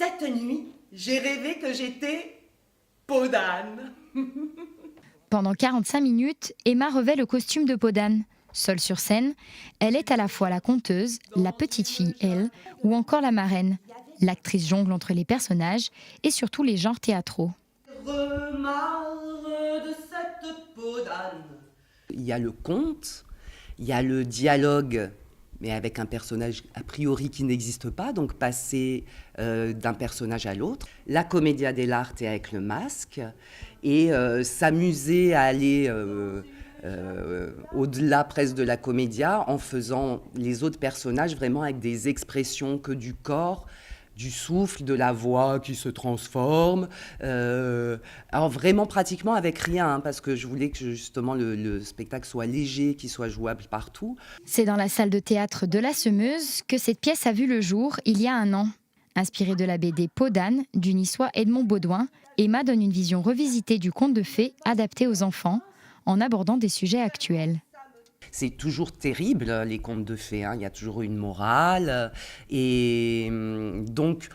Cette nuit, j'ai rêvé que j'étais peau d'âne. Pendant 45 minutes, Emma revêt le costume de peau d'âne. Seule sur scène, elle est à la fois la conteuse, la petite fille, elle, ou encore la marraine. L'actrice jongle entre les personnages et surtout les genres théâtraux. Remarre de cette peau d'âne. Il y a le conte, il y a le dialogue, mais avec un personnage a priori qui n'existe pas, donc passer d'un personnage à l'autre. La commedia dell'arte avec le masque, et s'amuser à aller au-delà presque de la commedia en faisant les autres personnages vraiment avec des expressions que du corps, du souffle, de la voix qui se transforme. Alors vraiment pratiquement avec rien, parce que je voulais que justement le spectacle soit léger, qu'il soit jouable partout. C'est dans la salle de théâtre de la Semeuse que cette pièce a vu le jour il y a un an. Inspirée de la BD Peau d'âne du niçois Edmond Baudouin, Emma donne une vision revisitée du conte de fées adapté aux enfants en abordant des sujets actuels. C'est toujours terrible, les contes de fées, hein. Il y a toujours une morale. Et donc,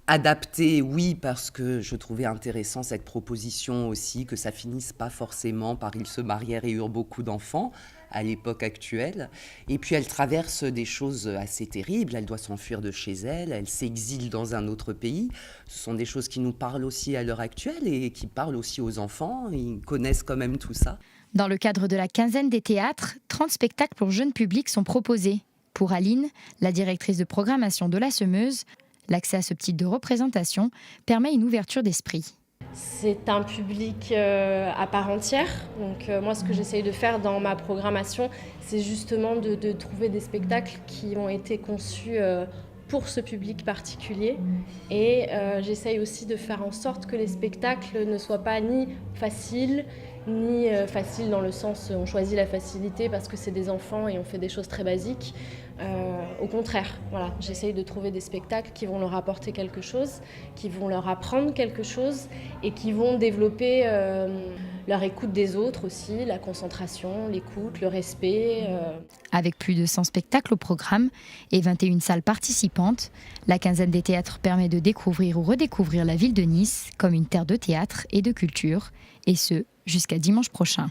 adapté, oui, parce que je trouvais intéressant cette proposition aussi, que ça finisse pas forcément par ils se marièrent et eurent beaucoup d'enfants à l'époque actuelle. Et puis elle traverse des choses assez terribles, elle doit s'enfuir de chez elle, elle s'exile dans un autre pays. Ce sont des choses qui nous parlent aussi à l'heure actuelle et qui parlent aussi aux enfants, ils connaissent quand même tout ça. Dans le cadre de la quinzaine des théâtres, 30 spectacles pour jeunes publics sont proposés. Pour Aline, la directrice de programmation de la Semeuse, l'accès à ce type de représentation permet une ouverture d'esprit. C'est un public à part entière. Donc moi, ce que j'essaye de faire dans ma programmation, c'est justement de trouver des spectacles qui ont été conçus pour ce public particulier. Et j'essaye aussi de faire en sorte que les spectacles ne soient pas ni faciles dans le sens on choisit la facilité parce que c'est des enfants et on fait des choses très basiques. Au contraire, voilà, j'essaye de trouver des spectacles qui vont leur apporter quelque chose, qui vont leur apprendre quelque chose et qui vont développer leur écoute des autres aussi, la concentration, l'écoute, le respect. Avec plus de 100 spectacles au programme et 21 salles participantes, la quinzaine des théâtres permet de découvrir ou redécouvrir la ville de Nice comme une terre de théâtre et de culture, et ce, jusqu'à dimanche prochain.